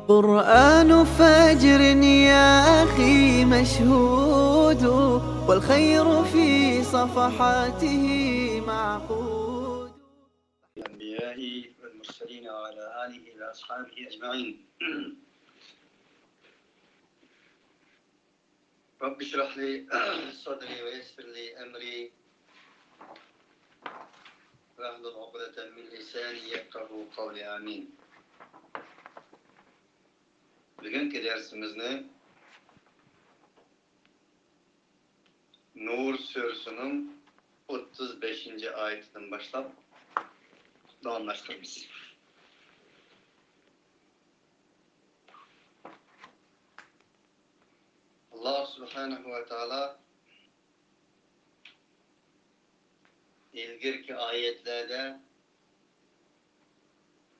قرآن فجر يا أخي مشهود، والخير في صفحاته معقود. الأنبياء والمرسلين وعلى آله وأصحابه أجمعين. رب اشرح لي صدري ويسر لي أمري واحلل عقدة من لساني يفقهوا قولي آمين. Bugünkü dersimizni Nur Suresi'nin 35. ayetinden başlap davamlaştırırız. Allah Subhanahu ve Teala ilgirki ayetlerde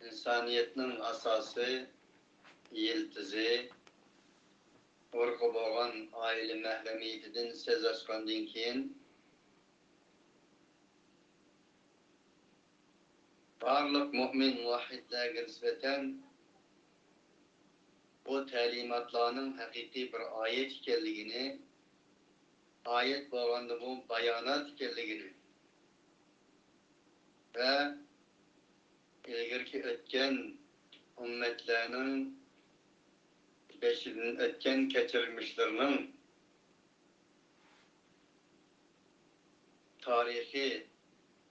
insaniyetin asası, yiltizi, urqı boğan aile məhrəmiyetidən söz açqandan keyin barlıq mümin muvahhidlərə nisbətən bu təlimatlarının həqiqi bir ayet ekanligini, ayet boğanda bu bayanat ekanligini və ilgirki ötken ümmetlərinin beşinin ötken keçirmişlerinin tarihi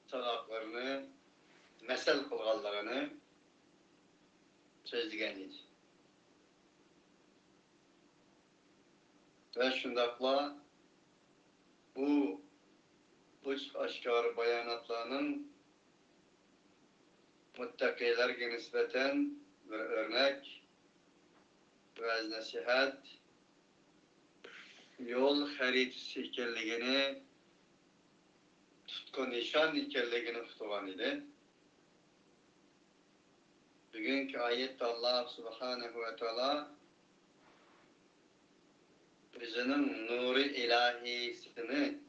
savaklarını, mesel kılgallarını sözlügen idi. Ve şundakla bu uç aşkar bayanatlarının muttakilerge nispeten bir örnek ve nasihat, yol haritası ikenligini, tutku nişan ikenligini tutulan idi. Bugünkü ayette Allah Subhanahu ve Teala bizinin nuri ilahisini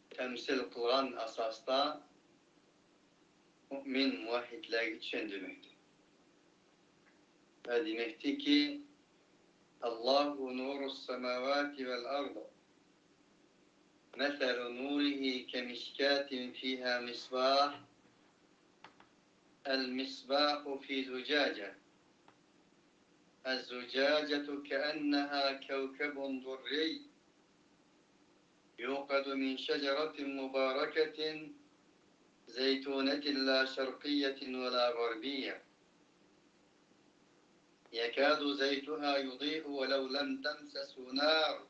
temsil kılan asasta mümin muvahhidlerge düşündürmektir. Ve demekti ki Allahu nurus semavati vel ardı meselu nurihi kemişkatin fiha misbah el misbahu fi zucaca el zucacetu keenneha kevkebun durri yuqadu min şeceratin mübareketin zeytunetin la şerkiyetin ve la garbiyye يكاد زيتها يضيء ولو لم تمسسه نار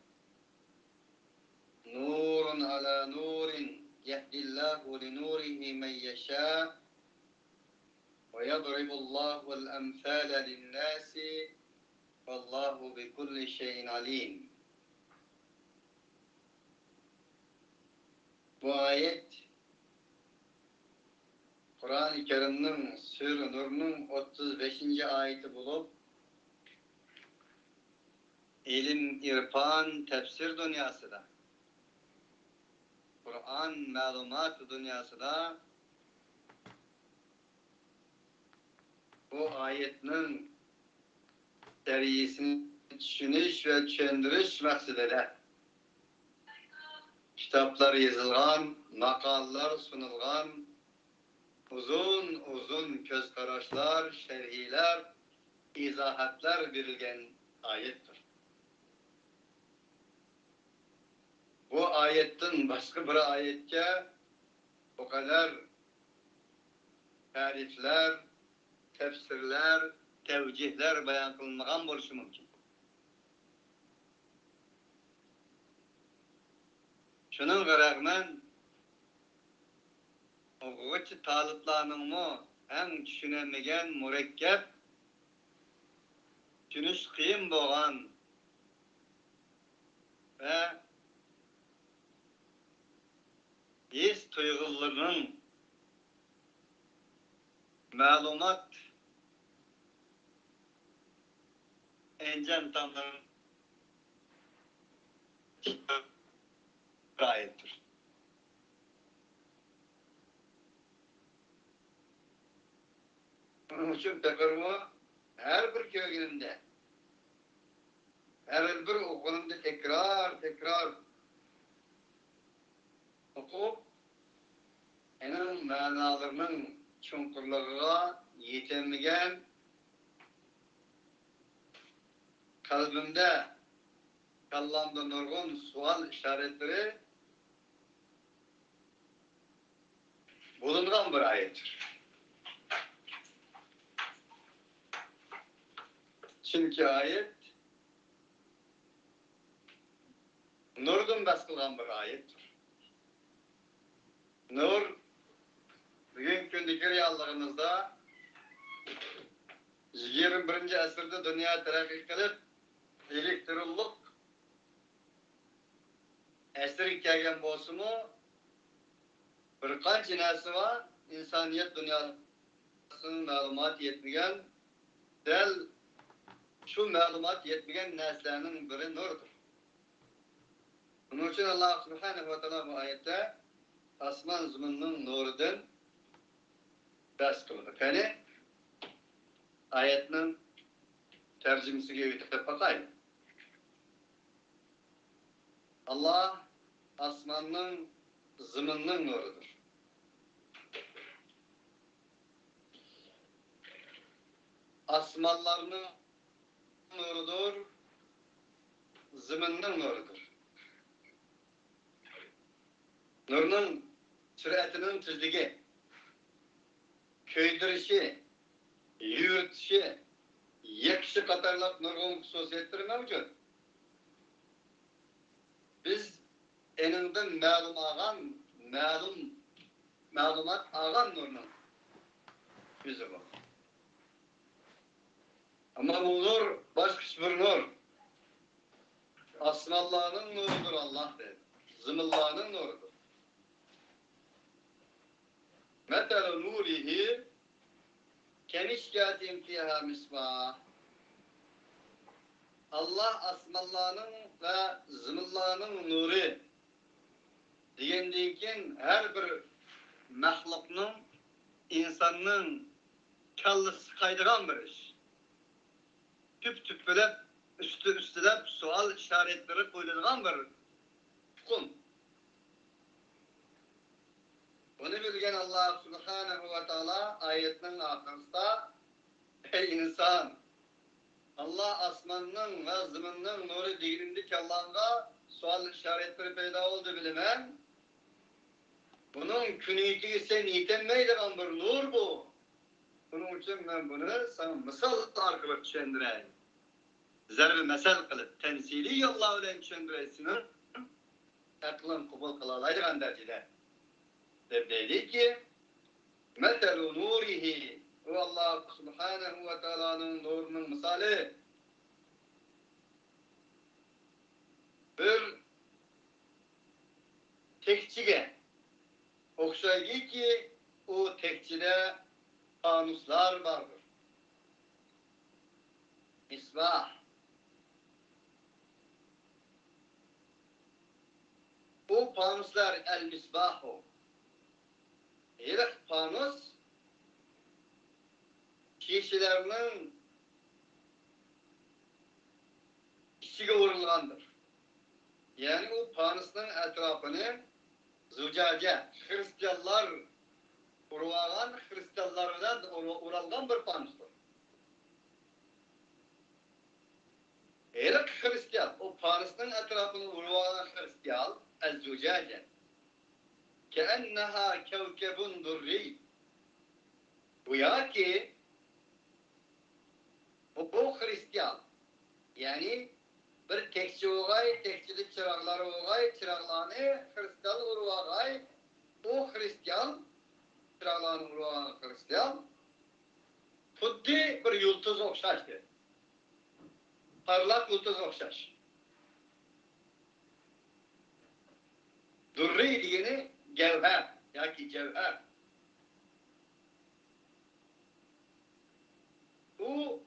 نور على نور يهدي الله لنوره من يشاء ويضرب الله الأمثال للناس والله بكل شيء عليم. Bu ayet Kur'an-ı Kerim'nin Sure Nur'un 35. ayeti bulup ilim, irfan, tefsir dünyasında, Kur'an malumat dünyasında bu ayetin seriyesini düşünüş ve düşündürüş maksadıyla kitaplar yazılgan, makallar sunulgan, uzun göz kararlar, şerhiler, izahatlar verilgen ayettir. Bu ayetin başka bir ayetke o kadar tarifler, tefsirler, tevcihler bayan kılınmagan boluşu mümkün. Şunun kararından okuğucu talıtlarının mu en düşünemegen mürekkep, düşünüş kıyım boğan ve his tuygullarının malumat encen tanrının gayettir. Onun için pekar bu köğünümde. Her bir okunumda tekrar okup, enin manalarının çunkurlarına yetemegen kalbimde, kallamda nurgun sual işaretleri bulungan bir ayettir. Çünkü ayet nurdan bas kılgan bir ayettir. Nur bugün gündeki reallığımızda 21. asırda dünya terakki kılıp elektroluk esir kelgen bolsumu bir qancha narsa var insaniyet dünyasının ma'lumot yetmagan dal şu ma'lumot yetmagan narsalarning biri nurdir. Bunun için Allah Subhanahu ve Teala bu ayette asman zumunun nuridan bas kıldı. Yani ayetinin tercümesiga yetib bakayım. Allah asmanın zımının nurudur. Asmanlarının nurudur, zımının nurudur. Nurun süratinin tezligi, köydürüşü, yürütüşü, yakışı katarlıq nurgun hususiyetleri mevcut. Biz eninden malumat ağan nurunun yüzü bu. Ama bu nur başka bir nur. Asmallah'ın nurudur Allah dedi. Zımıllah'ın nurudur. Metel nurihi kemişkatin fiha misbah. Allah asmallah'ın ve zımıllah'ın nuru diyendiğin her bir mahlukның, insanның kallası kaydıran bir iş. Tüp-tüpülep, üstülep sual işaretleri koyulgan bir hukun. Bunu bilgen Allah Subhanahu ve Teala ayetinin ahırında ey insan, Allah asmanının ve zımının nuru dinindeki Allah'a sual işaretleri peyda oldu bilemen. Bunun küniyeti sen yetenmeydiğin bir nur bu. Bunun için ben bunu sana misal arkalık düşündüreyim. Zerbi mesel kılıp, tensili yollar ile düşündüreysin. Aklın kubul kılalaydıgan derecede. Dedi ki, Metelu nurihi, o Allah Subhanahu ve Teala'nın nurunun misali, bir tekçige, okşaydı ki o tekçide fanuslar vardır. Misbah. O fanuslar el misbahu. Eğer fanus kişilerinin içine vurulgandır. Yani o fanusların etrafını zucaca, Hristiyanlar urvagan, Hristiyanlardan uralgan bir fanustur. Eğer Hristiyan, o fanusların etrafını urvagan Hristiyan, el-zucaca, كأنها كوكب دري. Goya ki bu Hristiyan, yani bir tekçi oğay, tekçilik çıraqları oğay, çıraqlarını Hristiyan urvagay, o Hristiyan, çıraqlarını urvagan Hristiyan, xuddi bir yıldız okşaştı. Parlak yıldız okşaş. Durri diyeni cevher, yaki cevher. Bu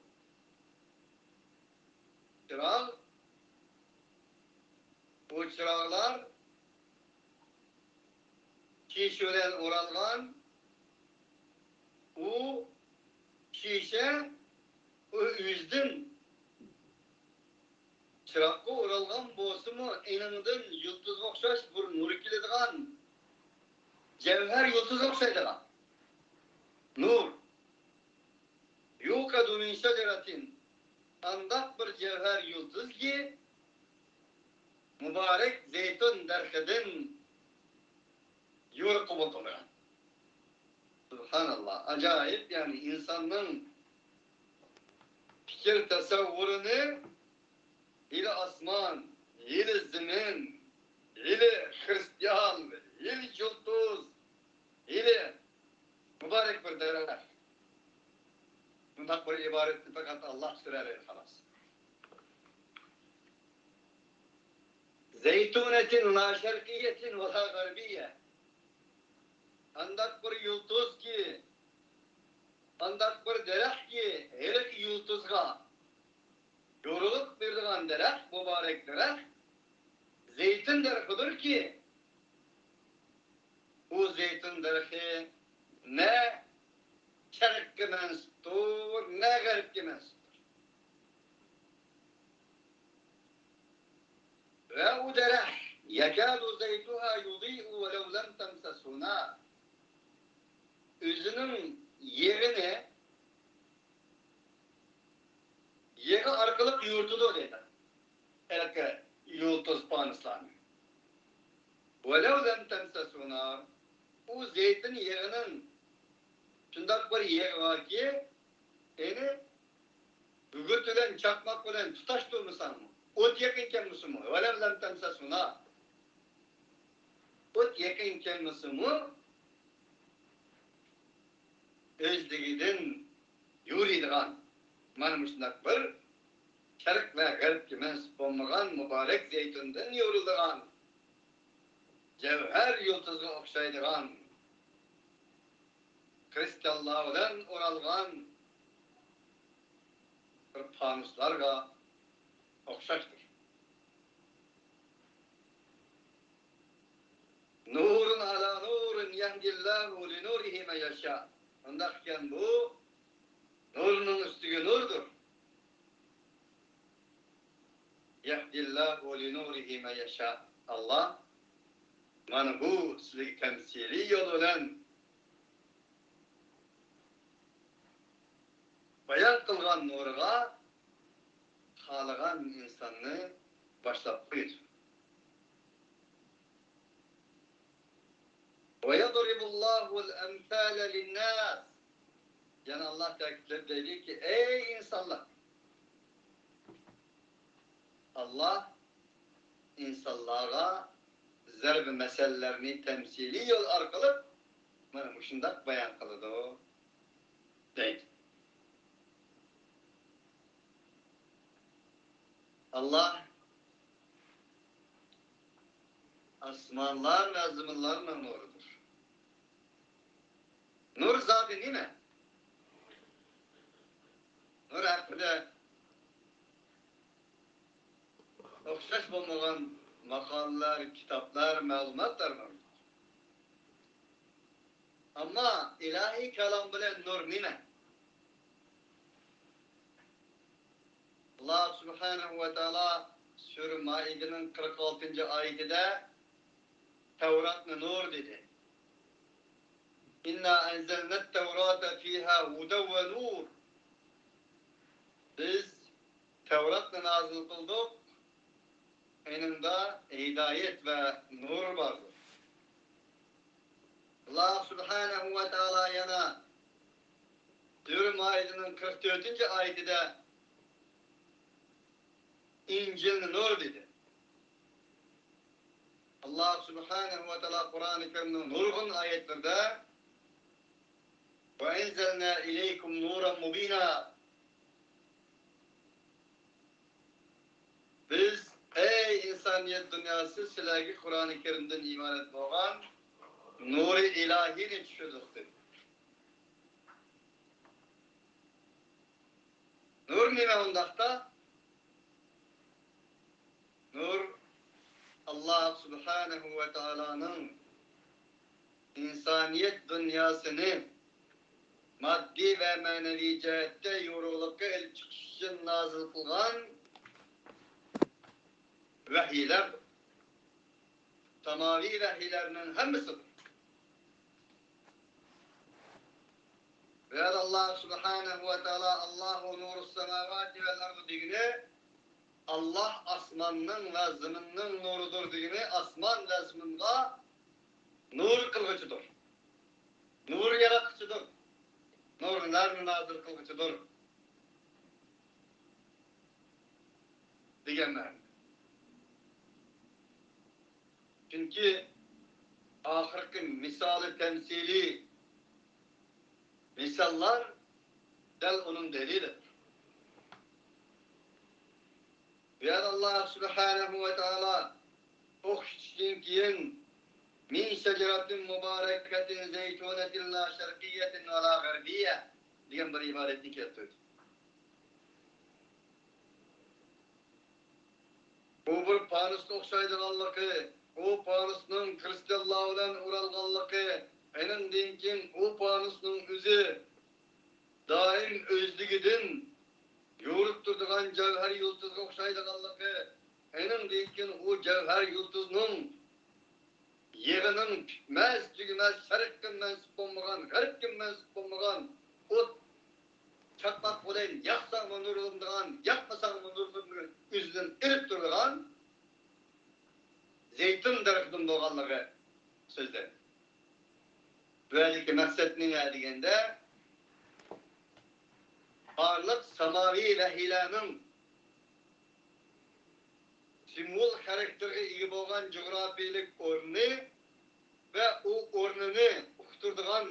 çıraq, bu çıraqlar şişeden oralgan, o şişe o yüzdün çırakka oralgan bolsumu eningden yıldız okşaş bir nur kiledigan cevher yıldız okşaydigan nur yukadu min şeceratin andak bir cevher yıldız ki mübarek zeytun derkeden yurkubu oluyor. Subhanallah. Acayip yani insanın fikir tasavvurunu ili asman, ili zemin, ili Hristiyan, ili yıldız, ili mübarek bir dereler. Bundan bir ibaretti fakat Allah sürer halas. Zeytunetin la şerkiyetin ve la garbiye. Andak bir yıldız ki, andak bir derek ki, her iki yıldızga yorulup birdiğin derek, mübarek derek, zeytin derekidir ki, bu zeytin dereki ne şerkki mensuptur, ne garipki mensuptur. Ve o derek, yekâdu zeytuha yudî'u ve lev lem temsesuna, özünün yeri arkalık yurtudu dedi. Elke yıldız panıslanı. Velev lem temsesuna, o zeytin yerinin şundak bir yer var ki, ügütülen çakmak bilen tutaş durmusan mı? Ot yakınken misin mi? Velev lem temsesuna. Ot yakınken misin mi? Özlüğüden yürüydiğen, manmışnak bir şerk ve garip ki mensup olmayan mübarek zeytinden yorulduğun, cevher yıldızı okşaydıgan, kristallardan oralgan bir panuslarga okşaştır. Nurun ala nurun yahdillahu li nurihi me yaşa. Ondakken bu nurunun üstüge nurdur. Yahdillahu li nurihi me yaşa. Allah mana bu sizlik temsili yolulan bayan kılgan nurga halagan insanını başlap koyur. وَيَضْرِبُ اللّٰهُ الْاَمْثَالَ لِلنَّاسِ Yani Allah takipler dedi ki ey insanlar, Allah insanlara zerb meselelerini temsili yol arkalıp bana bu şundak bayan kılıdı o deydi. Allah asmanlar ve azımlarla nurudur. Nur zaten değil mi? Nur hakkında okşaş bulmayan makallar, kitaplar, malumatlar var. Ama ilahi kelam bile nur nime? Allah subhanahu ve teala Sure Maide'nin 46. ayetinde Tevrat'ın nur dedi. İnna enzelnet Tevrat'a fiha hudev ve nur. Biz Tevrat'la nazil kıldık. Eninde hidayet ve nur vardır. Allah subhanahu ve teala yana Sure Maide'nin 44. ayetinde İncil'in nur dedi. Allah subhanahu ve teala Kur'an-ı Kerim'in nurgun ayetlerde وَاَنْزَلْنَا اِلَيْكُمْ نُورًا مُب۪ينًا Biz ey insaniyet dünyası silahı Kur'an-ı Kerim'den iman etme olan nur-i ilahini düşürdük. Nur nime ondakta? Nur Allah subhanahu ve teala'nın insaniyet dünyasını maddi ve manevi cihette yorulukka el çıkış için nazil kılgan vahiylerdir. Semavi vahiylerinin hemmisidir. Ve Allah subhanahu ve teala Allahu nurus semavati vel ardı digine Allah asmanның ve zımınның nurudur digine asman ve zımınga nur kılgıçıdır. Nur yaratıcıdır. Nurlar nazır kılgıçıdır. Digenler. Çünkü ahirki misali temsili misallar del onun delili. Ve Allah subhanahu ve teala o kiyin min şeceratin mübareketin zeytunetin la şerkiyetin ve la garbiye diyen bir ibaretini keltirdi. Bu bir panusga okşaydiganlığı, o panusning kristallar bilan o'ralganligi, aynan dinkin o panusning o'zi doim o'zligidan yo'rib turadigan javhar yulduzga o'xshaydiganligi, aynan dinkin o javhar yulduzning yig'ining tugmas, sharqqa mansub bo'lmagan, g'arbga mansub bo'lmagan, o't çakmak bo'layin, yaqsang nurlanadigan, yaqmasang nurlanadigan o'zidan irib turadigan zeytun daraxtidan bo'lganligi so'zlar. Bulardagi maqsad nima deganda, barliq samaviy vahiylarning simbol xarakterga ega bo'lgan jug'rafiyalik o'rni va u o'rnini uqtiradigan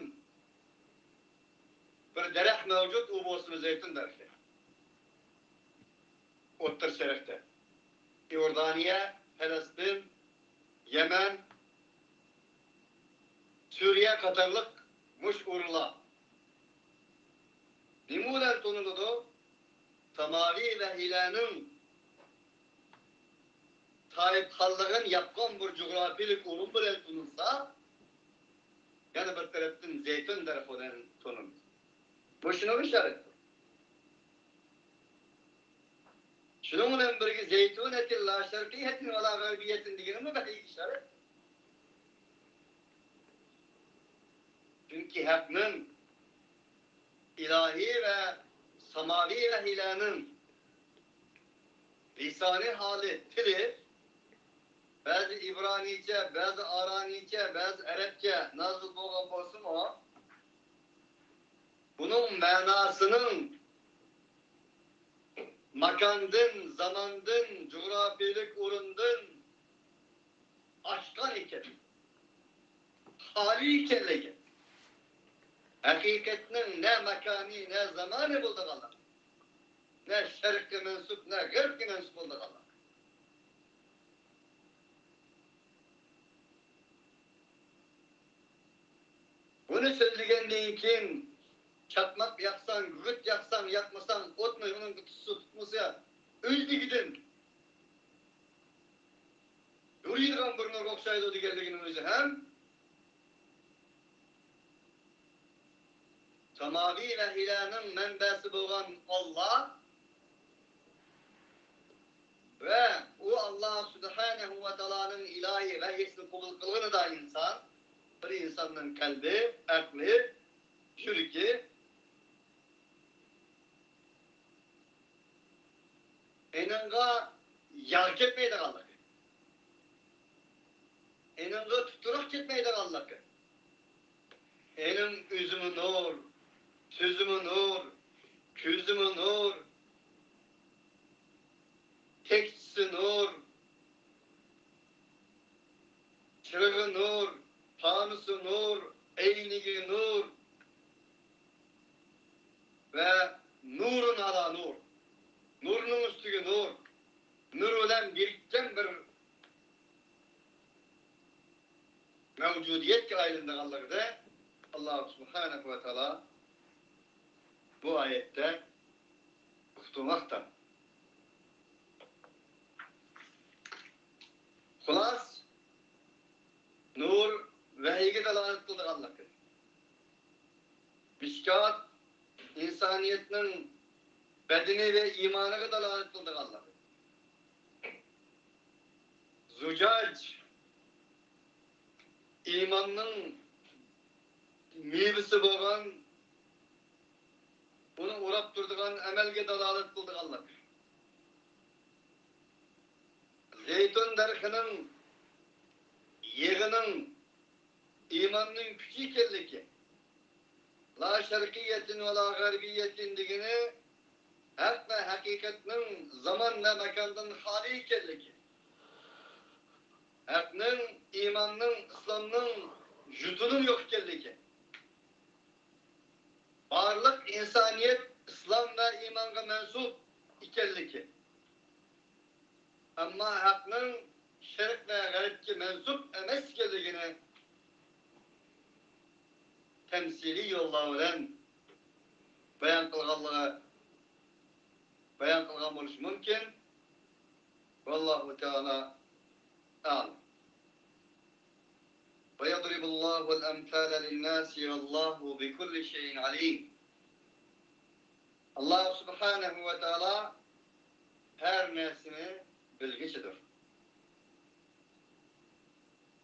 bir daraxt mavjud, u bo'lsin zeytun daraxti. O'rta Sharqda. Iordaniya, Falastin, Yemen, Suriye qatorliq mush o'rinlar. Nima bilan taniladi? Samaviy vahiylarning sahipxonligini yapgan bir jug'rafiyalik o'rin bilan tanilsa, yana bir tarafdan zeytun daraxti bilan taniladi. Bu şuna işaret. Şunun bilan birga zeytunetin la şerkiyetin ve la garbiyetin deganimi bir işaret. Çünkü hakning ilahi ve samavi vahiylarning lisani hali, tili bazı İbranice, bazı Aranice, bazı Arapça nazil bo'lgan bo'lsa-mu, bunun manasının makandın, zamandın, coğrafiyelik orundun aşkan iken, hali ikenlegi. Hakikatinin ne makani, ne zamanı bulduk Allah. Ne şerki mensup, ne gırki mensup bulduk Allah. Bunu söylediğinden kim çakmak yaksan, gıt yaksan, yakmasan, otma, onun kutusu tutmasa, öldü gidin. Yürüyüdüğün bir nur okşaydı o diğerliğinin özü hem samavi vahiylarning menbesi bo'lgan Allah ve o Allah subhanahu ve ta'ala'nın ilahi vahyisini kabul kılgını da insan, bir insanın kalbi, akli, şürki, enanga yağ ketmeydi kaldık. Enanga tuturak ketmeydi kaldık. Enim üzümü nur, sözümü nur, közümü nur, tekstisi nur, çırığı nur, panusu nur, eynigi nur ve nurun ala nur. Nurun üstüge nur. Nur olan birikten bir mevcudiyet ki ailinde Allah'da Allah subhanahu ve teala bu ayette kutulmakta. Hulas nur vahiyge dalalet kıldık Allah'ı. Müşkat insaniyetinin bedeni ve imanına dalalet kıldık Allah'ı. zucac, imanın meyvesi bolan, bunu urap durduğun emelge dalalet kıldıganlar. Zeytun derhinin, yeğinin, imanın küçük elliki, la şerkiyetin ve la garbiyetin digini, hak ve hakikatinin zaman ve mekandan hali elliki. Hak'nın, imanın, İslam'nın, jutunun yok elliki. Varlık, insaniyet, İslam ve iman'a mensup ikelliki. Ama hakkın şerk ve garipki mensup emes kelligini temsili yollarla bayan kılgan boluş mümkün. Vallahu Teala a'lam. Ve yadribullahu el-emthâle linnâsi vallahu bi kulli şeyin alim. Allah Subhanahu ve Teala her nesini bilgicidir.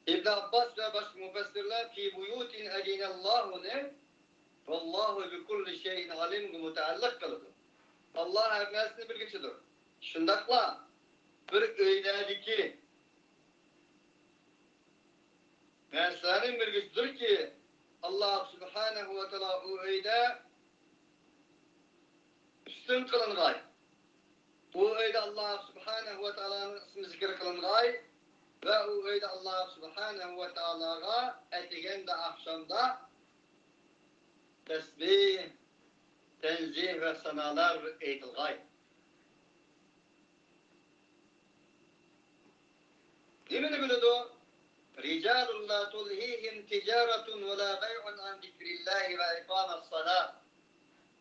İbn Abbas ve başka müfessirler fi buyutin edinallahu ne? Vallahu bi kulli şeyin alim müteallak kılıdır. Allah her nesini bilgicidir. Şundakla bir öylədiki neslerin bilgicidir ki Allah Subhanahu ve Teala o öydə üstün kılınğay. Bu öydə Allah Subhanahu ve Teala'nın ismi zikir kılınğay ve o öydə Allah Subhanahu ve Teala'ga etigen de akşamda tesbih, tenzih ve sanalar eytilğay. Nimeni bildu? Ricalun la tulhihim ticaretun ve la bey'un an zikrillahi ve iqamas salat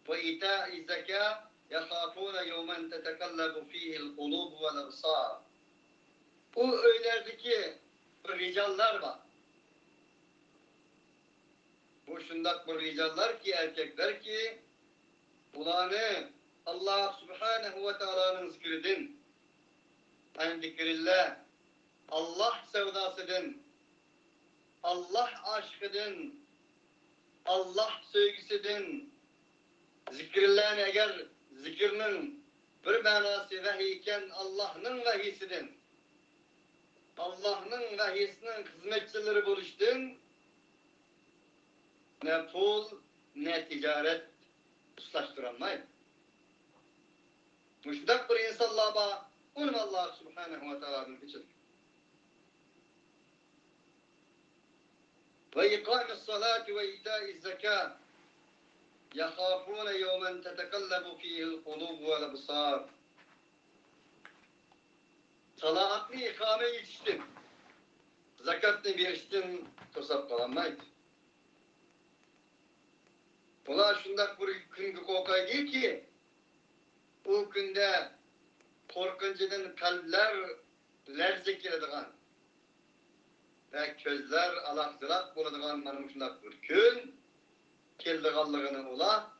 ve ita'iz zekâ يَخَافُونَ يَوْمًا تَتَكَلَّبُ ف۪يهِ الْقُلُوبُ وَالْأَبْصَارُ. Bu öylerdeki ricallar var. Bu şundak bu ricallar ki, erkekler ki, ulanı Allah Subhanahu ve Teala'nın zikridin, en zikrillah, Allah sevdasıdın, Allah aşkıdın, Allah sevgisidin, zikrillahın eğer zikrinin bir manası vahiyken Allah'ın vahiysidin. Allah'ın vahiyisinin hizmetçileri buluştun. Ne pul, ne ticaret uslaştıramayın. Müştak bir insanlığa onu Allah Subhanahu ve Teala'nın için. Ve ikamis salati ve itaiz zekat. يَخَافُونَ يَوْمًا تَتَكَلَّبُ ف۪يهِ الْقُلُوبُ وَالْأَبْصَارُ. Salatlı ikame yetiştin. Zakatını veriştin, tosap kalanmaydı. Buna şundak bir günkü kokay değil ki, o günde korkuncudan kalpler lerzek gelediğin ve közler alakzılak buladiğin benim şundak bir gün, keldiğallığını ola,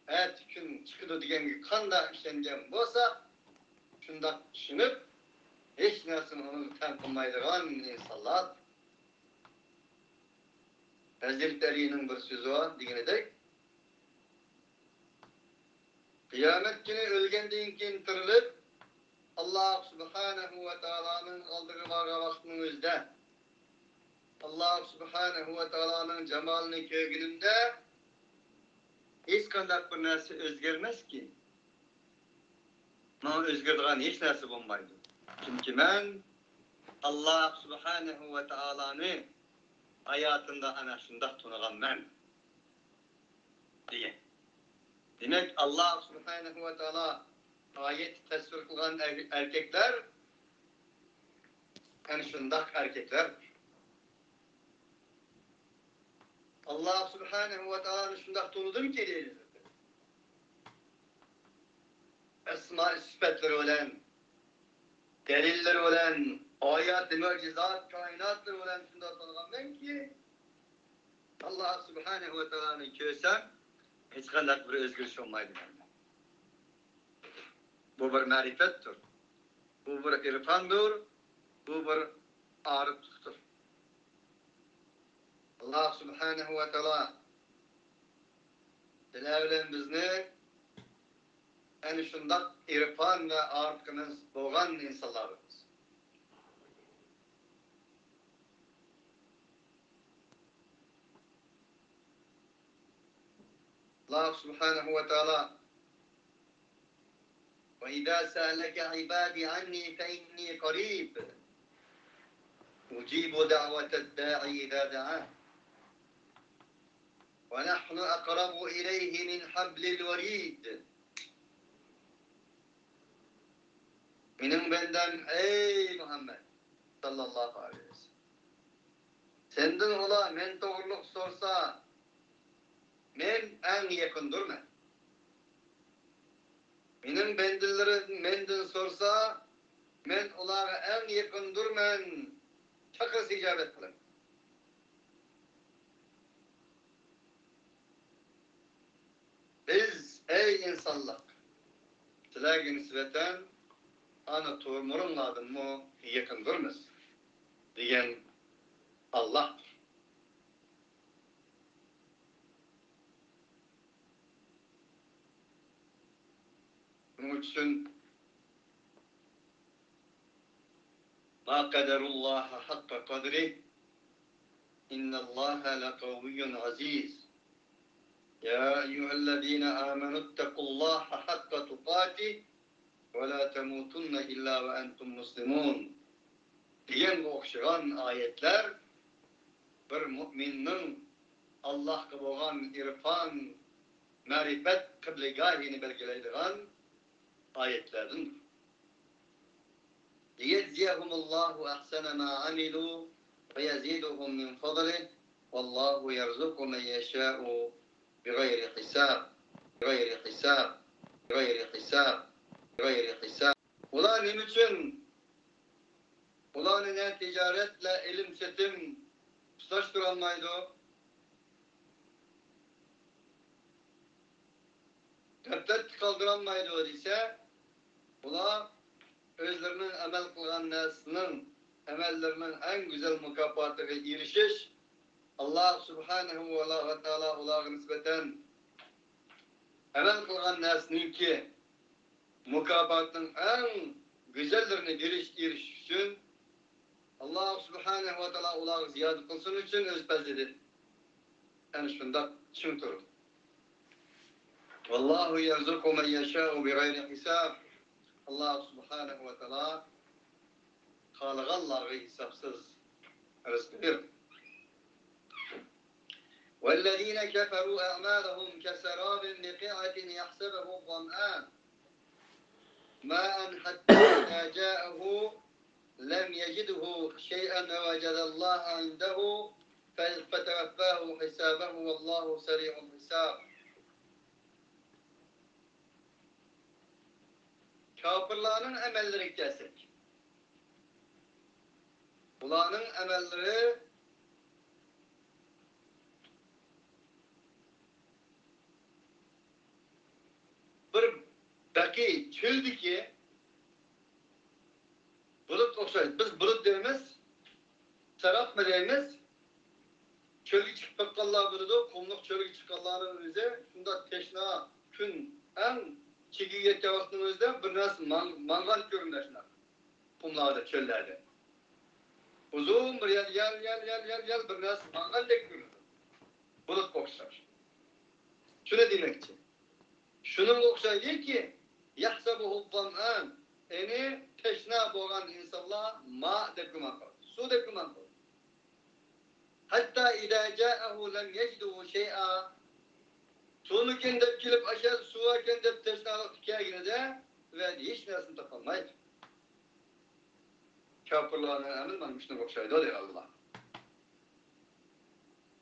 et gün çıkıdı degen kanda işlengen bolsa, şundak düşünüp, hiç nersini onu tanımaydıgan insanlar. Hazreti Ali'nin bir sözü var, degenidek. Kıyamet günü ölgenden keyin tirilip, Allah Subhanahu ve Teala'nın aldığı vaktinin özde, Allah Subhanahu ve Teala'nın cemalini köygününde hiç kandak bir narsa özgermez ki. Ama özgerdiğen hiç narsa olmaydı. Çünkü ben Allah Subhanahu ve Teala'nı hayatında ana şundak tanıgan ben diye. Demek Allah Subhanahu ve Teala ayet tesvir kılan erkekler yani şundak erkekler. Allah Subhanahu ve Teala'nı şundak tanıdım ki diyelim. Esma-i sıfatları olan, delilleri olan, ayat-ı mucizat, kainatları olan şundak tanıgan ben ki Allah Subhanahu ve Teala'nı köysem hiç kandak bir özgürlük olmaydı bende. Bu bir marifettir. Bu bir irfandır. Bu bir ağrıtlıktır. Allah subhanahu ve teala dilebilen bizni en şundak irfan ve ağrıtkınız boğan insanlarımız. Allah subhanahu ve teala وَإِذَا سَأَلَكَ عِبَادِي عَنِّي فَإِنِّي قَرِيبٌ أُجِيبُ دَعْوَةَ الدَّاعِ إِذَا دَعَانِ وَنَحْنُ أَقْرَبُ إِلَيْهِ مِنْ حَبْلِ الْوَرِيدِ. Benim benden ey Muhammed sallallahu aleyhi ve sellem. Senden ola men doğruluk sorsa men en yakındır men. Benim bendillerim menden sorsa men olara en yakındır men. Çakırs icabet kılın. Biz ey insanlık sizlerge nispeten ana tuğmurun adım mı yakındırmız diyen Allah'tır. Bunun için ma kaderullaha hakka kadri innallaha lekaviyyun aziz. Ya eyyühellezine amenüttekullaha hakka tukati ve la temutunne illa ve entum muslimun diyen okşayan ayetler bir müminin Allah'a boğan irfan, marifet kıblegahini belgeleydiğen ayetlerdir. Liyedziyehumullahu ahsene ma amilu ve yeziduhum min fadlih vallahu yerzuku men yeşâ'u bigayri hisab, bigayri hisab, bigayri hisab, bigayri hisab. Ulan için ulan ne ticaretle ilim setim tutaştıranmaydı. Teptet kaldıranmaydı ise ula özlerinin emel kılgan nesinin emellerinin en güzel mükafatına erişiş Allah subhanahu ve teala ulağa nispeten emel kılgan nesinin ki mükafatının en güzellerine eriş için Allah subhanahu ve teala ulağı ziyade kılsın için öz pezledi. Yani şunda çünkü Vallahu yerzuku men yeşâ'u bi gayri hisab. Allah subhanahu ve teala Allah'ı hesapsız rızık verir. وَالَّذ۪ينَ كَفَرُوا اَعْمَالَهُمْ كَسَرَابٍ بِقِعَةٍ يَحْسَبَهُ الظَّمْآنُ مَاءً حَتَّى إِذَا جَاءَهُ لَمْ يَجِدْهُ شَيْئًا وَوَجَدَ اللّٰهَ عِنْدَهُ فَتَوَفَّاهُ حِسَابَهُ وَاللّٰهُ سَرِيعُ الْحِسَابِ. Kafirlerin emelleri kesik. Bunların emelleri bir baki çöldü ki bulut oksaydı. Biz bulut deyimiz, serap mı deyimiz? Çölge çıkıp bakkallar buludu, kumluk çölge çıkalların önüze, şunda teşna, kün, en çekiyette vaktimizde bir nasıl mangal görünleşler. Kumlarda, çöllerde. Uzun bir yel bir nasıl mangal dek görünür. Bulut koksar. Şunu demek için. Şunun oksaydı ki, yahsabuhu zam'an, eni teşna boğan insanlar ma dekuman kalır. Su dekuman kalır. Hatta idâ câehu lem yecduhu şey'a, suyunu kendip kilip aşağı suya kendip teşnalık hikâyine de ve hiç neresini tapamaydı. Kâfirlarına emin ben şuna oksaydı o der Allah.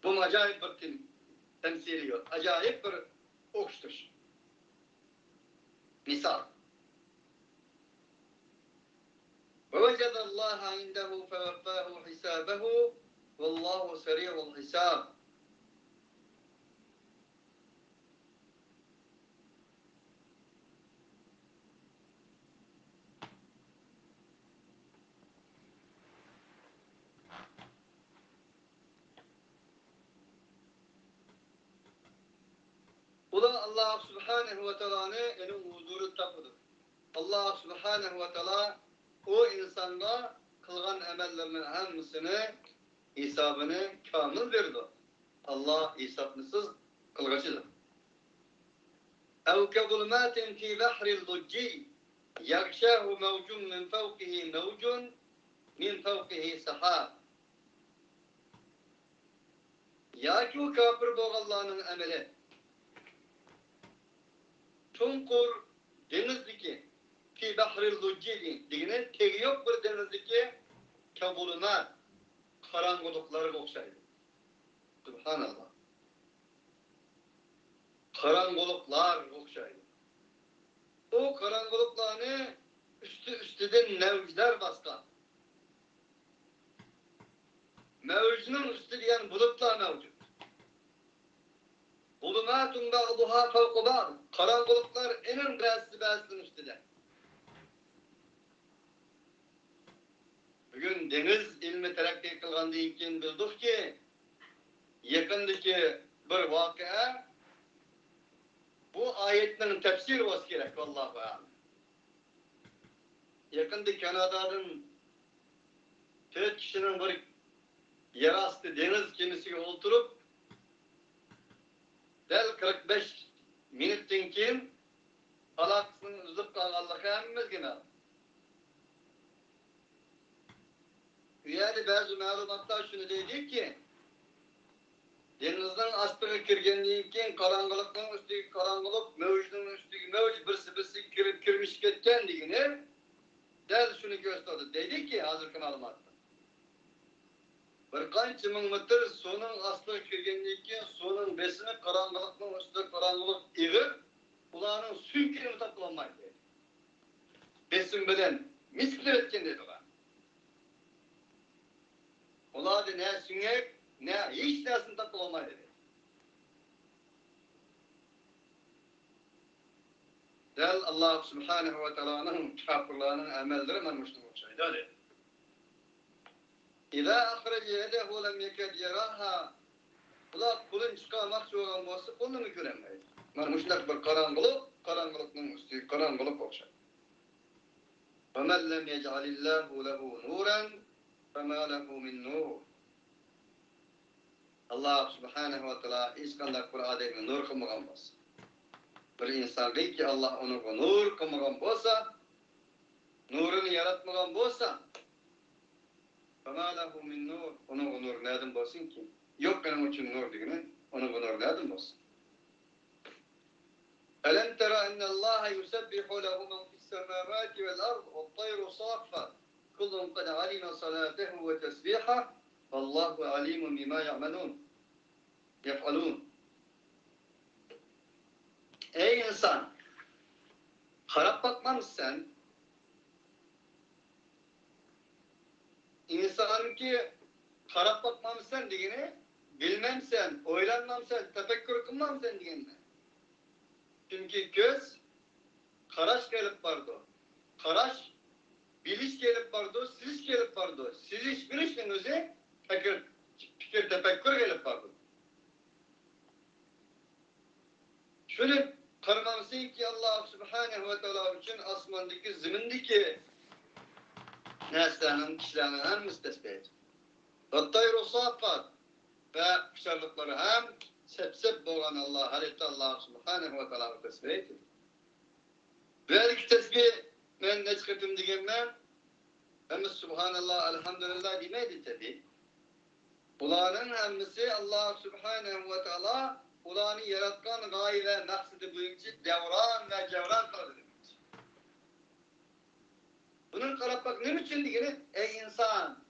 Bu acayip bir temsili yok. Acayip bir okştur. Misal. وَوَجَدَ اللّٰهَ عِنْدَهُ فَوَفَّاهُ حِسَابَهُ وَاللّٰهُ سَرِيعُ الْحِسَابِ. Allah Subhanahu ve Teala'nı onun huzuru tapıdır. Allah Subhanahu ve Teala o insanda kılgan emellerinin hamısını hesabını kamil verdi. Allah hesapsız kılgıcıdır. Ev kezulmatin fi bahril lujji yaghshahu mawjun min fawqihi mawjun min fawqihi sahab. Ya ki o kafir boğallarının emeli Tunkur denizdeki fi bahril lujji digine tegi yok bir denizdeki kezulmat karanlıkları okşaydı. Subhanallah. Karanlıklar okşaydı. O karanlıklarını üstüden mevcular baskan. Mevcunun üstü diyen bulutlar mevcut. Bulumatun ba'duha fevku ba'd. Karanlıklar en bazısının üstüde. Bugün deniz ilmi terakki kılgan deyinken bildik ki yakındaki bir vakıa bu ayetlerin tefsiri olması gerek vallahu alem. Yakında Kanada'nın 4 kişinin bir yerastı deniz gemisiga oturup del 45 minutdan keyin halaqasını uzib qolganligi hammamizga ma'lum. Bu yerda ba'zi ma'lumotlar shuni deydiki, denizden astiga kirgandan keyin qorong'ilikning ustiga qorong'ilik, mavjning ustiga mavj birsi kirib kirmish ketgan degani dal shuni ko'rsatadi. Deydiki, hozirgi ma'lumotda bir qancha ming metr suvning ostiga kirgandan keyin suvning besini qorong'ilikning ustida qorong'ilik ig'ib, ularning suykini topolmaydi. Besim bilan misli o'tgan deydi ular. Ularda ne süngek, ne hiç dersini topolmaydi. Del Allah Subhanahu ve Teala'nın kafirlerinin emelleri menmuşluğu olsaydı. İza ahrece yedehu lem yeked yeraha. Ular kulun çıkarmak zorun olsa kulunu mu göremeydi? Menmuşluk bir karanlıkның üstü karanlık olsaydı. وَمَنْ لَمْ يَجْعَلِ اللّٰهُ لَهُ نُورًا فَمَا لَهُ مِنْ نُورٍ. Allah Subhanahu ve Teala iskanlar Kur'an'da nur kılmagan bolsa. Bir insan değil ki Allah onu nur kılmagan bolsa, nurunu yaratmagan bolsa, فَمَا لَهُ مِنْ نُورٍ. Onun nur nereden bolsun ki? Yok benim için nur degini, onun nur nereden bolsun? أَلَمْ تَرَ أَنَّ اللّٰهَ يُسَبِّحُ لَهُ مَنْ فِي السَّمَاوَاتِ وَالْأَرْضِ وَالطَّيْرُ صَافَّاتٌ كُلٌّ قَدْ عَلِمَ صَلَاتَهُ وَتَسْبِيحَهُ وَاللّٰهُ عَلِيمٌ بِمَا يَفْعَلُونَ. Ey insan! Harap bakmamışsan, insanın ki harap bakmamışsan degeni, bilmemsen, oylanmamsan, tefekkür kılmamsan degeni. Çünkü göz, karaş gelip vardı. Karaş, biliş gelip vardı, siziş gelip vardı. Siziş bilişin özü, fikir tefekkür gelip vardı. Şöyle karmamsın ki Allah Subhanahu ve Teala için asmandaki, zimindeki neslenin, kişilerin hem müstesbeydi. Hatta safat ve kuşarlıkları hem sep boğan Allah, halitte Allah Subhanahu ve Teala tesbihiydi. Belki tesbih ben ne çıkarttım diyemem, hem Subhanallah, elhamdülillah demeydi tabi. Bunların hemisi Allah Subhanahu ve Teala ulanı yaratkan gaye ve maksidi boyunca devran ve cevran kıldı. Bunun karab bak ne için diyeni? Ey insan!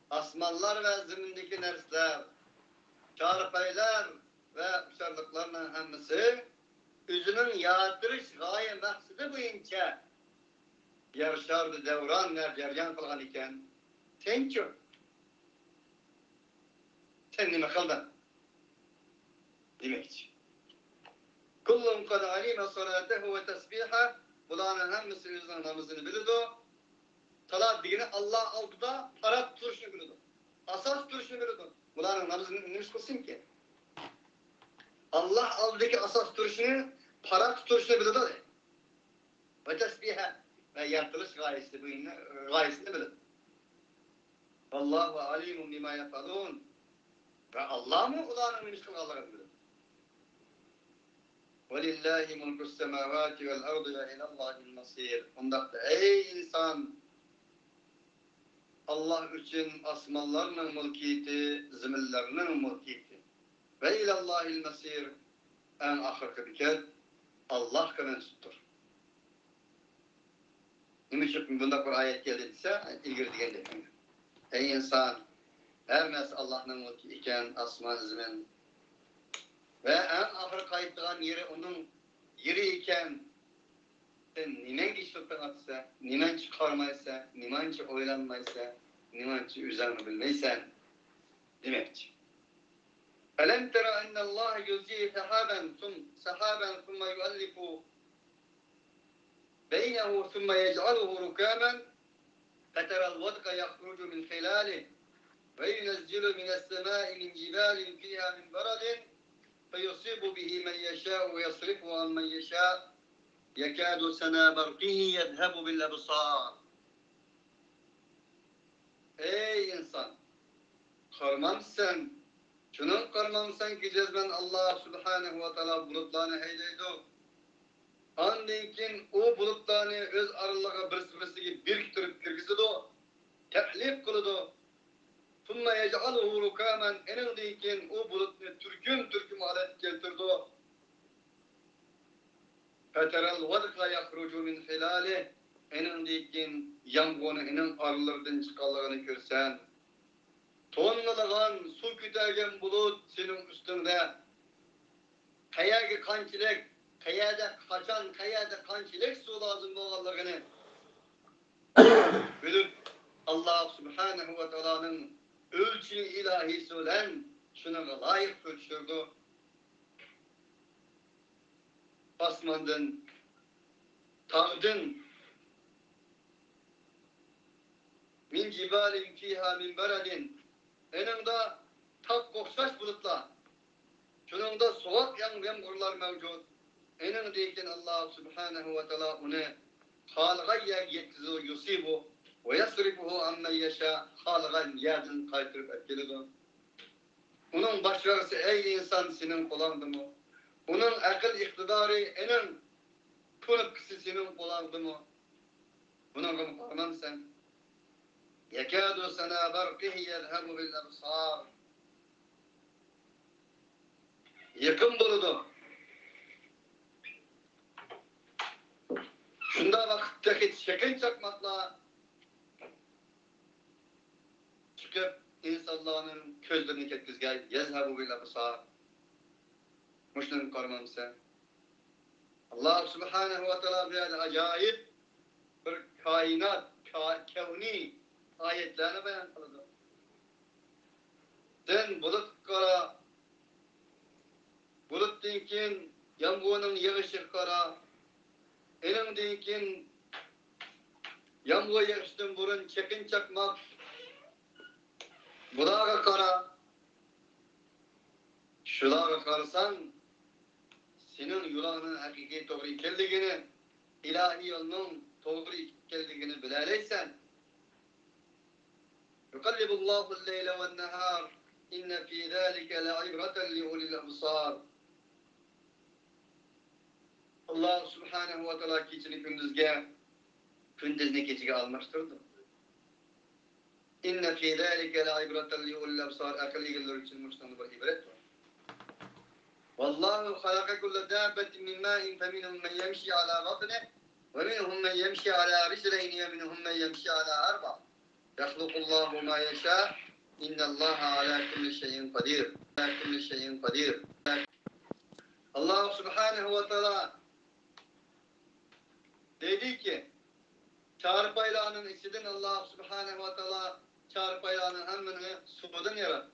Asmanlar ve zemindeki nersler, çarpaylar ve uçarlıklarının hemisi özünün yaratırış gaye maksidi boyunca yarışardı, devran ve ceryan kılgan iken sen kim? Sen nime kıldın? Demek. Kullum kad alime salatehu ve tesbiha. Bunların hemisi özünün namazını bilirdi. Salat degeni Allah altıda taraf turuşunu bilirdi. Asas turuşunu bilirdi. Bunların namazını neymiş kılsın ki? Allah aldaki asas duruşunu, para tuturuşunu bilir. Ve tesbihe ve yaratılış gayesini bilir. Allahu alimun bima yefalun. Ve Allah mı ulanın mümkün Allah'ın bilir. وَلِلَّهِ مُلْكُ السَّمَاوَاتِ وَالْأَرْضِ وَاِلَى اللّٰهِ الْمَصِيرِ. Ondakta ey insan, Allah için asmallarının mülkiyeti, zimillerinin mülkiyeti. Ve ilallahil mesir, en ahirki biket, Allah mensuptur. Niçin bunda bir ayet geldiyse, ilgili diyen dedim. Ey insan, her mes Allah'ın mülki iken, asman zimin, ve en ahir kayıtlıgan yeri onun yeri iken, sen nimen geçtikten atsa, nimen çıkarmaysa, nimen oylanmaysa, nimen üzerine bilmeysen, demektir. ألم تر أن الله يزجي سحابا ثم يؤلف بينه ثم يجعله ركاما فترى الودق يخرج من خلاله وينزل من السماء من جبال فيها من برد فيصيب به من يشاء ويصرفه عن من يشاء يكاد سنا برقه يذهب بالأبصار. Ey insan! Karmamsan, şunun karmamsan ki cezben Allah subhanehu ve teala bulutlarını heydeydi. Andinkin o bulutlarını öz aralığa birisi biriktirip kirgizdi. Tehlif kılıdı. Thumma yec'aluhu rukamen enindinkin o bulutunu türküm alet getirdi. Feterel vadka yahrucu min hilali enindinkin yangonu enin aralardan çıkarlarını görsen. Tonlagan su kütergen bulut senin üstünde. Kayada kançilek, kayada kançilek su lazım boğalarını. Bilip Allah subhanehu ve teala'nın ölçü ilahisi olan şuna layık ölçürdü. Basmandın, tağdın, min cibalin fiha min beredin, eninde tak koksaş bulutlar, şununda soğuk yağmurlar mevcut. Enindeyken Allah subhanehu ve teala onu halgaya yetkizi yusibu ve yasrifuhu amme yaşa halgan yerden kaytırıp etkilidir. Onun başarısı ey insan senin kulağında mı? Onun akıl iktidarı enin tunukçısı senin kulağında mı? Bunun kımparman sen. Yekâdu sana barqihi yezhebu bil absar. Yakın buludu. Şunda vakitteki şekin çakmakla çıkıp insanların közlerini ketkizgay yezhebu bil absar. Muşnun karmamsa. Allah subhanehu ve teala bir acayip bir kainat, kevni ayetlerini beyan kıldı. Sen bulut kara, bulut dinkin, yağmurun yağışı kara, elim dinkin, yağmur yağıştın burun çekin çakmak, bulağa kara, şulağa karsan, senin yulağının hakiki doğru ikelliğini, ilahi yolunun doğru ikelliğini bilaleysen, يقلب الله الليل والنهار إن في ذلك لعبرة لأولي الأبصار. Allah subhanehu ve teala keçini gündüzünü keçiye almıştırdı. İnne fî zâlike le'ibreten li'ullil absar. Akıllılar için muhtemel bir ibret var. Vallahu halaka kulle dâbetin min mâin feminhum men yemşi alâ batnihi ve minhum men yemşi alâ rijleyni ve minhum men yemşi alâ arba. Yahlukullahu ma yeşâ. İnnallâhe alâ kulli şeyin kadir. Alâ kulli şeyin kadir. Allah subhanehu ve teala dedi ki, çarpaylanın içinden Allah subhanehu ve teala çarpaylanın hemmini sudan yarattı.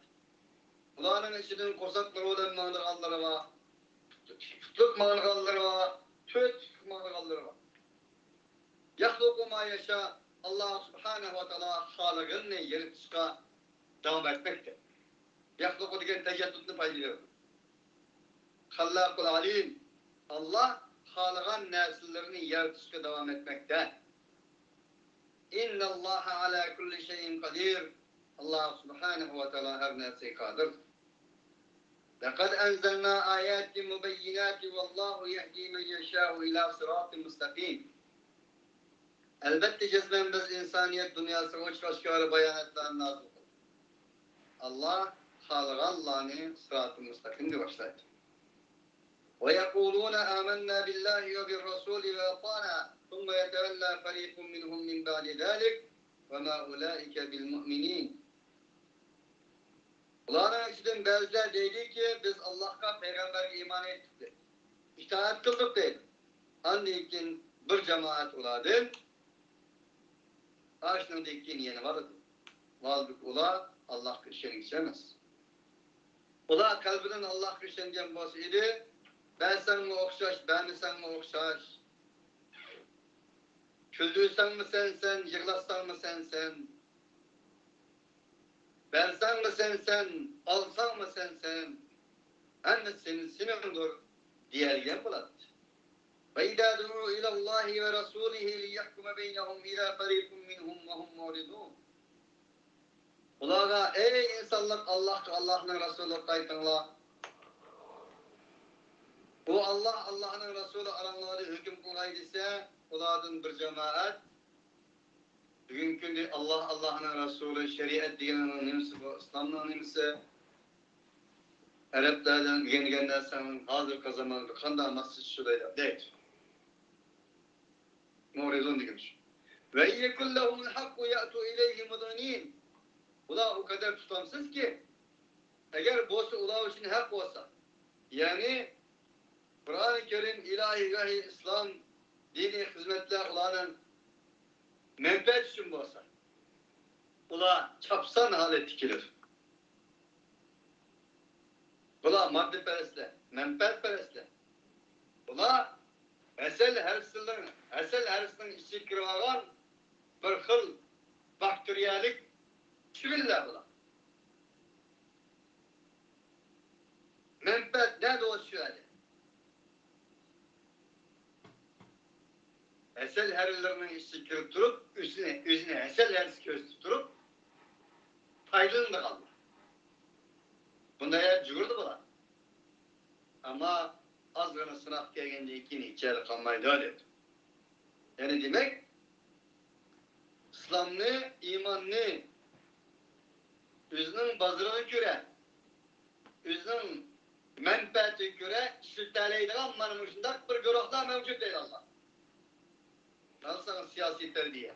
Ulanın içinden kosakları olan mağdırgalları var, tutluk mağdırgalları var, tüt mağdırgalları var. Yahluku ma yaşa, Allah subhanehu ve teala halıgın yeri çıka devam etmekte. Yahluku diyen teceddüdünü paylıyor. Hallakul alim. Allah halagan nesillerini yaratışa devam etmekte. İnna Allah ala kulli şeyin kadir. Allah subhanahu ve teala her nefse kadir. لَقَدْ أَنْزَلْنَا آيَاتٍ مُبَيِّنَاتٍ وَاللّٰهُ يَهْدِي مَنْ يَشَاءُ إِلَى صِرَاطٍ مُسْتَقِيمٍ. Elbette cezben biz insaniyet dünyasına uç aşkarı bayanatlarını nazır kıldık. Allah halığı Allah'ını sırat-ı müstakim diye başladı. وَيَقُولُونَ آمَنَّا بِاللّٰهِ وَبِالرَّسُولِ وَأَطَعْنَا ثُمَّ يَتَوَلَّى فَرِيقٌ مِّنْهُمْ مِنْ بَعْدِ ذَٰلِكَ وَمَا أُولَٰئِكَ بِالْمُؤْمِنِينَ. Ulanın içinden bazılar dedi ki biz Allah'a peygamber'e iman ettik dedi. İtaat kıldık dedi. Anlayıkken bir cemaat uladı. Ağaçının dikkin yeni vardı. Valdık ula Allah kışını içemez. Ula kalbinin Allah kışını basıydı. Ben seninle okşaş, ben mi seninle okşaş? Küldüysen mi sen, yıklatsan mı sen? Versen mi sen, alsan mı sen? Hem de senin sinirdir diyergen buladı. وَاِذَا دُعُوا اِلَى اللّٰهِ وَرَسُولِهِ لِيَحْكُمَ بَيْنَهُمْ اِذَا فَرِيقٌ مِّنْهُمْ وَهُمْ مُعْرِضُونَ. Ulağa ey insanlık Allah'ın Resulü kayıtınla. Bu Allah'ın Resulü aranları hüküm kılaydıysa ulağın bir cemaat bugünkü Allah'ın Resulü şeriat dininin nimsi bu İslam'ın nimsi Araplardan gelgenler senin hazır kazamanı kanda masjid şurayla değil. Mu'ridun demiş. Ve yekullahumul hakku ya'tu ileyhi mudinin. Ula o kadar tutamsız ki eğer bosu ula için hak olsa yani Kur'an-ı Kerim, ilahi, vahiy, İslam, dini hizmetler ulanın menfaat için olsa ula çapsan hale dikilir. Ula madde perestle, menfaat perestle. Ula esel hersinin içi kırmadan bir hıl bakteriyalik çiviller ula. Menfaat ne dolaşıyor hali? Esel herlerinin içi kırıp durup, üzerine esel herisi köz tuturup faydalığında kalma. Bunda yer cügürdü bula. Ama az gana sınav gelgende ikini içeri kalmayı da öyle. Yani demek İslam'ını, imanını üzünün bazırını göre, üzünün menfaati göre şirteleydiğen manımışında bir göroklar mevcut değil Allah. Al sana siyasi terbiye.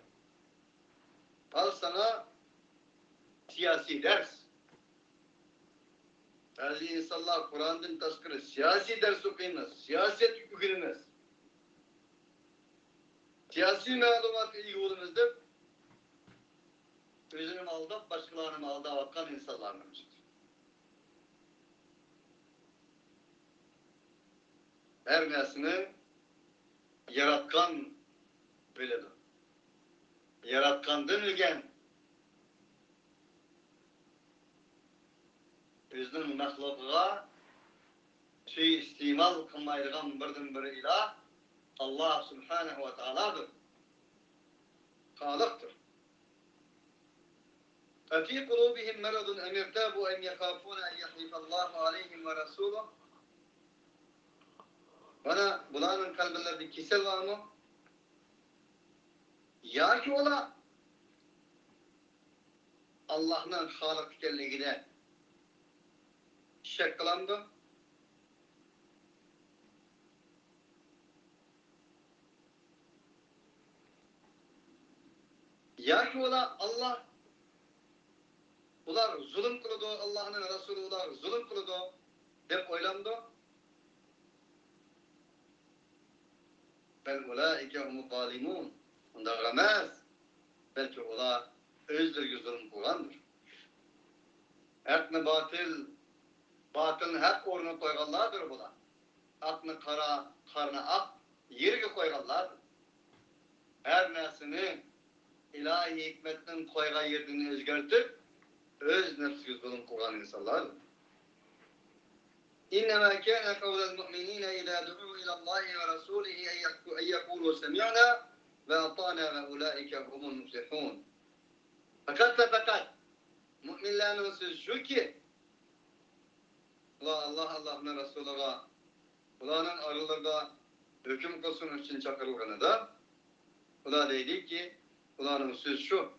Al sana siyasi ders. Bazı insanlar Kur'an'dan taskırı siyasi ders okuyunuz, siyaset okuyunuz. Siyasi malumatı iyi olunuzdur. Özünü aldap, başkalarını aldavakan insanlar mevcut. Her nesini yaratkan böyledir. Yaratkandan ölgen özünün məxluqığa istimal kılmaydıgan birden bir ilah Allah subhanahu ve ta'aladır. Halıktır. فَفِي قُلُوبِهِمْ مَرَضٌ اَمْ يَرْتَابُوا اَنْ يَخَافُونَ اَنْ يَحْلِفَ اللّٰهُ عَلَيْهِمْ وَرَسُولُهُ. Bana bunların kalbinde kisel var mı? Ya ki ola Allah'ın halık kelliğine şek kılandı. Ya ki ola Allah ular zulüm kılıdı, Allah'ın Resulü ular zulüm kılıdı dep oylandı. Bel ulaike humu zalimun. Onda gamaz. Belki ular özlerine zulüm kılandır. Hakni batılın hak oruna koyganlardır bular. Akni karna ak yerine koyganlardır. Her nesini ilahi hikmetin koygan yerini özgertip öz nefsi zulüm kılgan insanlardır. إنما كان قول المؤمنين إذا دعوا إلى الله ورسوله أن يقولوا سمعنا وأطعنا وأولئك هم المفلحون. Fakat müminlerin sözü şu ki Allah ve Resulullah'a Ulanın aralarında hüküm kılsın için çakırılganı da Ula dedi ki Ulanın sözü şu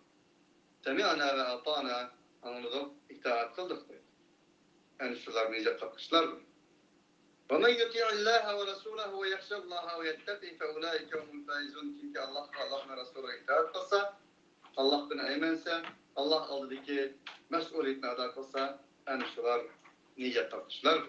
Semi'ana ve ata'na anladık, itaat kıldık dedi. Yani şular nice kapışlar mı? وَمَنْ يُطِعِ اللّٰهَ وَرَسُولَهُ وَيَخْشَ اللّٰهَ وَيَتَّقِي فَاُولَٰئِكَ هُمُ الْفَائِزُونَ. Çünkü Allah ve Resulü'ne itaat kılsa, Allah'tan emense, Allah aldaki mesuliyetine adak kılsa, yani şular nice kapışlar mı?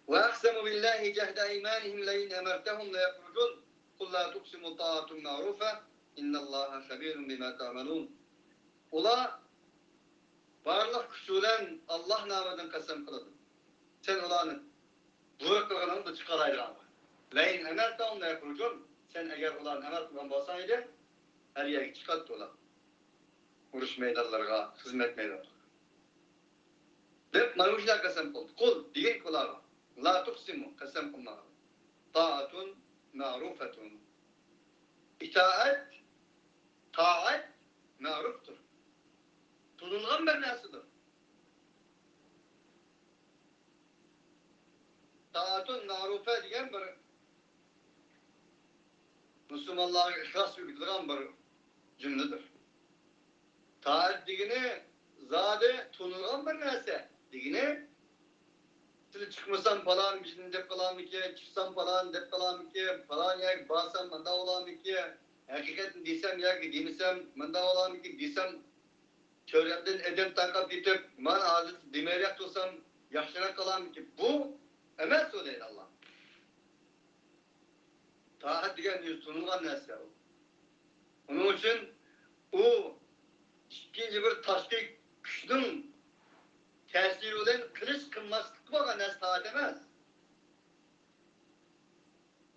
وَاَقْسَمُ بِاللّٰهِ جَهْدَ اِيمَانِهِمْ لَيْنْ اَمَرْتَهُمْ لَيَخْرُجُونَ قُلْ لَا تُقْسِمُوا طَاعَةٌ مَعْرُوفَةٌ اِنَّ اللّٰهَ خَبِيرٌ بِمَا تَعْمَلُونَ. Ula varlık küçülen Allah namından kasem kıladın. Sen ulanı buyur kılganını da çıkaraydı ama. Leyin emertahum la yakurucun. Sen eğer ulan emert kılgan bolsaydın her yere çıkarttı ulan. Vuruş meydanlarına, hizmet meydanlarına. Dep maruşlar kasem kıldı. Kul deyin kulağına. La tuksimu kasem kılmağa. Ta'atun ma'rufetun. Taat ma'ruftur. Tutulgan bir neslidir. Taatun ma'rufe diyen bir Müslümanların ihlas bildiren bir cümledir. Taat digini zade tutulgan bir nesli. Digini siz çıkmasan falan bir şeyin dep kalan ki, çıksan falan dep kalan ki, falan yer basam manda olan ki, hakikaten desem ya ki demisem manda olan ki desem çövremden edem takap ditip man aziz demerek olsam yaşına kalan ki bu emel söyleydi Allah. Taat diyen yüz tunulgan nesli. Onun için o ikinci bir taşkik güçlüğün tesiri olan kılıç kılmazlık bakan nesli taat emez.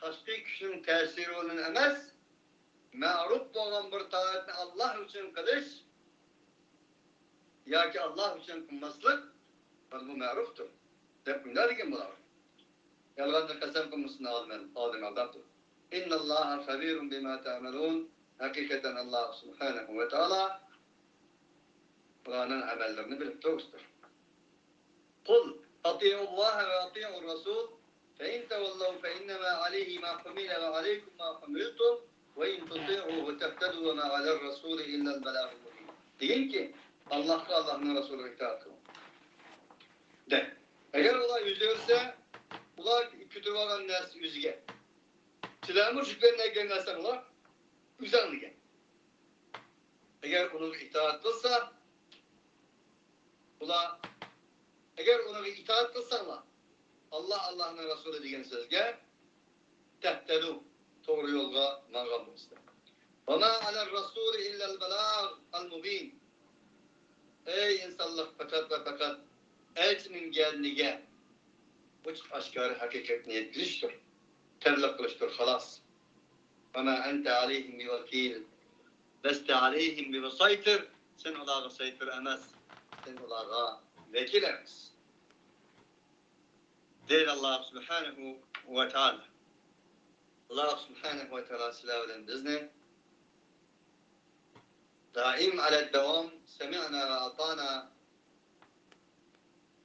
Taşkik güçlüğün tesiri olan emez. Ma'ruf olan bir taatını Allah için kılıç ya ki Allah için kılmazlık bu ma'ruftur. Depinler kim bular? Yalğandır kasem kılmasını aldım aldattır. İnna Allaha habirun bima ta'melun. Hakikaten Allah subhanahu ve ta'ala Kur'an'ın amellerini bilip doğuştur. Kul ati'u Allah ve ati'u Rasul fe in tevallav fe innema aleyhi ma humile ve aleykum ma humiltum ve in tuti'uhu tehtedû ve ma alel Rasul illa'l belâhu mubin. Deyin ki Allah'ın Resulü'ne itaat kılın. De. Eğer ola yüzlerse ular kütür olan nes yüzge. Silahımı şükürlerine gelmezsen ular üzerine gel. Eğer onu itaat kılsa ula eğer ona itaat kılsan Allah'ın Resulü diyen sözge tehtedû doğru yolga mağam bulsun. Ve ma alel Rasul illa'l belâg'ul mubin. Ey insanlık fakat ve fakat elçinin geldiğine bu aşkarı hakikatini yetkiliştir. Tebliğ kılıştır, halas. وَمَا أَنْتَ عَلَيْهِمْ بِوَكِيلٍ لَسْتَ عَلَيْهِمْ بِوَسَيْتِرٍ. Sen olağa saytır emez. Sen olağa vekil emez. Değil Allah subhanahu ve teala. Allah subhanahu ve teala silahıyla bizni daim ala devam semi'na ve ata'na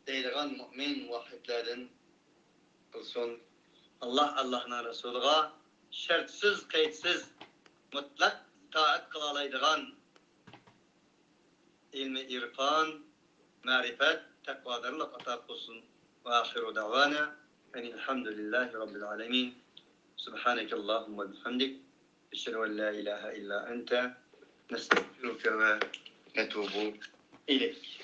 deyilgan mümin muvahhidlerin kılsın. Allah'ın Resulü'ne şartsız, kayıtsız, mutlak taat kılalaydıgan ilmi irfan, marifet, takvadarlık atak olsun. Ve ahiru davana enilhamdülillahi rabbil alemin. Subhaneke Allahumma bihamdik. Eşhedü en la ilahe illa ente. Nestağfiruke ve netubu ileyk.